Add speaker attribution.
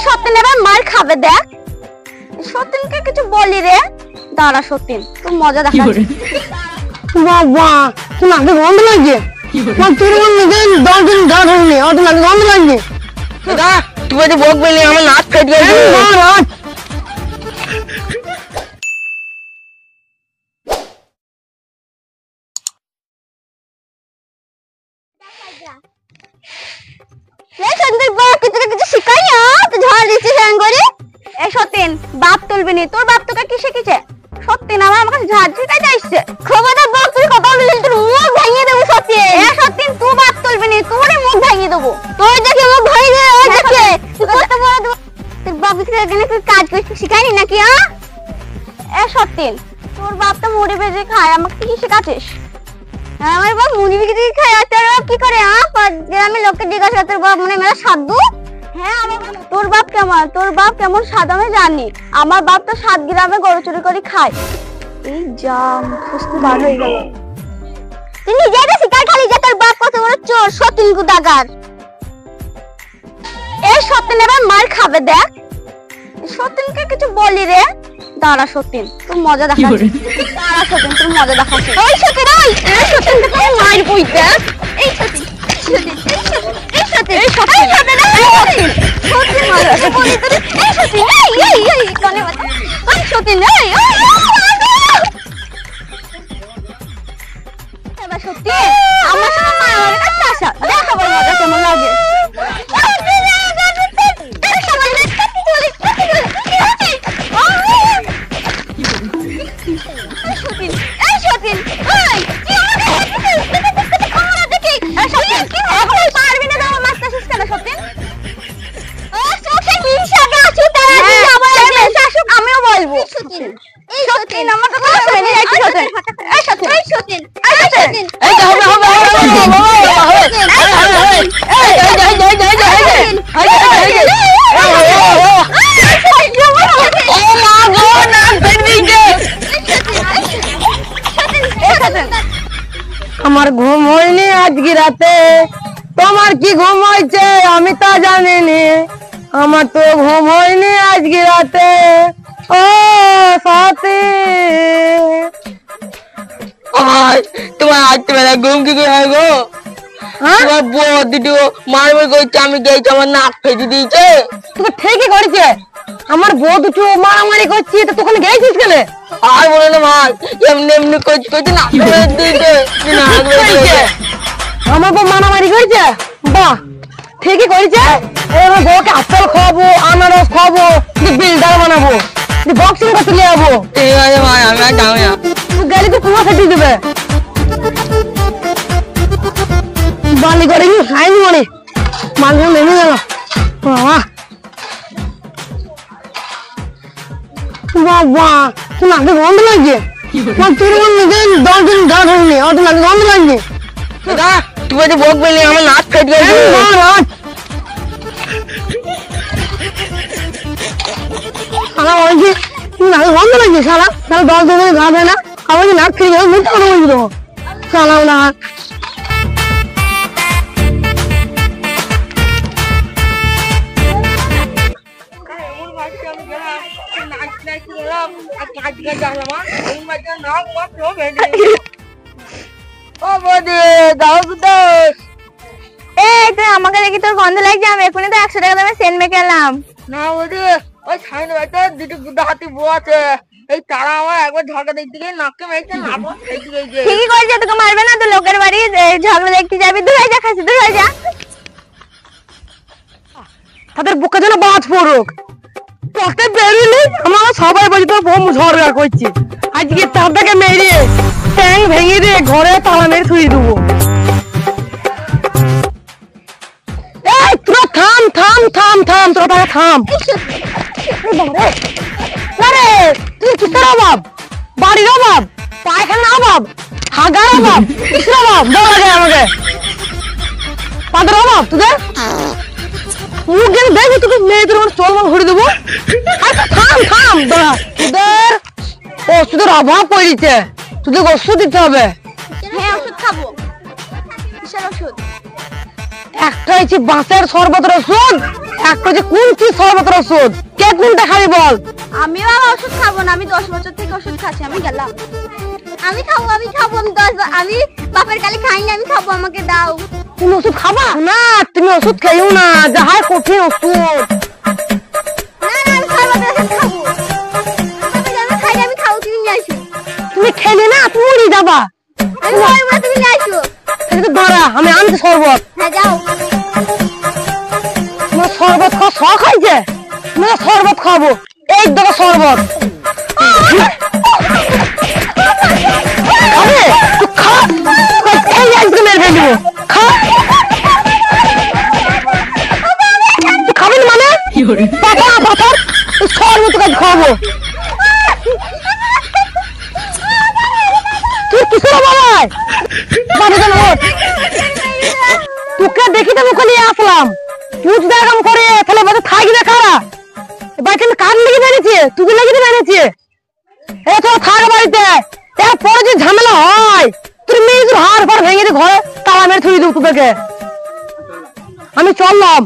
Speaker 1: সতীন এবার মার খাবে দেখ। সতীনকে কিছু বলি রে। দাঁড়া সতীন, তুই মজা দেখা।
Speaker 2: বাবা তুই নাকি গন্ধ লাগছে। তোর মধ্যে 10 দিন গান হয়নি, অত নাকি গন্ধ লাগছে।
Speaker 3: দাদা তুই যদি বক বললি আমার নাক ফেটে গেছে।
Speaker 1: কিছু শিখাই না তুই ঝড় দিচ্ছিস করে। এ সতীন বাপ তুলবি নি, তোর বাপ তোকে কি শিখেছে? সত্যি না আমার কাছে ঝাড় শিখাইতে আসছে। খবরদার বাপ তুই কথা বলিস তোর মুখ ভাঙিয়ে দেবো সত্যি। এ সত্যি তুই বাপ তুলবি নি, তোরই মুখ ভাঙিয়ে দেবো। তোর দেখে মুখ ভাঙিয়ে দেবো। ওই দেখে তুই কত বড় তোর বাপ এখানে তুই কাজ করতে শিখাইনি নাকি? এ সত্যি তোর বাপ তো মুড়ি ভেজে খায়, আমাকে কি শিখাচ্ছিস? আমার বাপ মুড়ি ভেজে খায় আর তোর বাপ কি করে? গ্রামের লোককে জিজ্ঞাসা তোর বাপ মানে মেলা সাধু। হ্যাঁ তোর বাপ কেমন, তোর বাপ কেমন স্বাদ আমি জানি। আমার বাপ তো 7 গ্রামে গরু চুরি করে খায়। এই জাম খুশকি বার হয়ে গেল। তুই নিজেই তো শিকার খালি যে তোর বাপ কত বড় চোর, সতীন গুদাগার। এই সতীন এবার মার খাবে দেখ। সতীনকে কিছু বলি রে। দাঁড়া সতীন, তুই মজা দেখা। দাঁড়া সতীন, তুই মজা দেখা। ওই সতীন, এই সতীনকে তুই মার বই দেখ। এই সতীন, এই সতীন, এই সতীন, এই সতীন, সতীন মারা বলি তোর। এই সতীন, এই কোনে বাজে। ওই সতীন, এবার সত্যি আমার সঙ্গে মারামারি করতে আসা। দেখা বল মজা কেমন লাগে। আমিও বলবো
Speaker 2: আমার ঘুম হয়নি আজকে রাতে, তোমার কি ঘুম হয়েছে আমি তা জানিনি। আমার তো ঘুম হয়নি আজকে রাতে ও সাথী।
Speaker 3: তোমার আজকে বেলা ঘুম কি করে হয় গো? তোমার বউ দুটো মারবে করছে, আমি গেছি আমার নাক ফেটে দিয়েছে।
Speaker 2: তোকে ঠিকই করেছে, আমার বউ দুটো মারামারি করছি তো তোখানে গেছিস কেন?
Speaker 3: আর বলে না ভাই, এমনি এমনি করছি করছি নাক ফেটে দিয়েছে।
Speaker 2: আমার বউ মারামারি করেছে? বাহ ঠিকই করেছে। আমার বউকে আপেল খাওয়াবো, আনারস খাওয়াবো, বিল্ডার বানাবো, বক্সিং করতে নিয়ে যাবো।
Speaker 3: ঠিক আছে ভাই, আমি আর যাবো না।
Speaker 2: তুই গেলে তো তোমার ফেটে দেবে। বালি করে কি খাইনি মনে মাংস নেমে গেল। বাবা তুই নাকি গন্ধ লাগছে। তোর মধ্যে 10 দিন গান হয়নি, অত নাকি গন্ধ লাগছে।
Speaker 3: দাদা তুই যদি বক বললি আমার নাক ফেটে গেছে।
Speaker 2: সারা বলছি তুই নাকি গন্ধ লাগছে। সারা সারা 10 দিন গান হয় না, আমার নাক ফেটে গেছে। মিথ্যা কথা বলছি তো সালাম না।
Speaker 1: তুই আমাকে দেখি তোর গন্ধ লাগছে, আমি এখনই তো 100 টাকা দামে সেন্ট মেখে এলাম।
Speaker 3: না বৌদি, ওই সামনে বাড়িতে দুটো গুদা হাতি বউ আছে, এই তারা আমার একবার ঝগড়া দেখতে গিয়ে নাককে মেরেছে, নাক ফেটে গেছে।
Speaker 1: ঠিকই করেছে, তোকে মারবে না তো লোকের বাড়ি ঝগড়া দেখতে যাবি। দূর হয়ে যা, খাসি দূর হয়ে যা।
Speaker 2: তাদের বুকে যেন বাজ পড়ুক। পথে বেরোলি আমার সবাই বলছি তোর বউ ঝগড়া করছি। আজকে তাদেরকে মেরে ট্যাং ভেঙে দিয়ে ঘরে তালা মেরে থুয়ে দেবো। এই তোরা থাম থাম থাম থাম, তোরা তাকে থাম। আরে তুই কিসের অভাব? বাড়ির অভাব, পায়খানার অভাব, হাগার অভাব, কিসের অভাব? বল আগে আমাকে। তাদের অভাব তোদের? মুখ গেলে দেখবি তোকে মেয়েদের চল ঘুরে দেবো। থাম থাম, তোদের ওষুধের অভাব পড়েছে, তোদের ওষুধ দিতে হবে।
Speaker 1: হ্যাঁ ওষুধ খাবো। কিসের ওষুধ?
Speaker 2: একটা হচ্ছে বাঁশের শরবতের ওষুধ, একটা হচ্ছে কুঞ্চি শরবতের ওষুধ। কে কোনটা খাবি বল?
Speaker 1: আমি বাবা ওষুধ খাবো না, আমি 10 বছর থেকে ওষুধ খাচ্ছি, আমি গেলাম। আমি খাবো আমি আমি বাপের কালে খাই না, আমি খাবো, আমাকে দাও।
Speaker 2: তুমি ওষুধ খাবা না? তুমি ওষুধ খাইও না, যাহাই কঠিন ওষুধ।
Speaker 1: না না আমি শরবতের ওষুধ খাবো। আমি খাই না, আমি খাবো, তুমি নিয়ে আসো।
Speaker 2: তুমি খেলে না তুমি উড়ে যাবা।
Speaker 1: আমি খাবো না, তুমি নিয়ে আসো।
Speaker 2: তাহলে তো দাঁড়া, আমি আনছি শরবত।
Speaker 1: হ্যাঁ যাও।
Speaker 2: তোমার শরবত খাওয়া শখ হয়েছে? তুমি শরবত খাবো, এই দেখো শরবত। আরে তুই খা, এই আজকে মেরে ফেলবো। খা, তুই খাবি না মানে? বাবা বাবা শরবত কাজ খাবো। তুই কিসের বাবাই? তোকে দেখি তো মুখে নিয়ে আসলাম, পুজ দেখাম করে তাহলে বাড়িতে থাকবে কারা? বাড়িতে আমি কার লেগে বেড়েছি? তুই লেগে বেড়েছি। এ তো থাক বাড়িতে, এরপরে যে ঝামেলা হয় তোর মেয়ে হাড় ফাড় ভেঙে দিয়ে ঘরে তালা মেরে থুই দেবো তোদেরকে। আমি চললাম।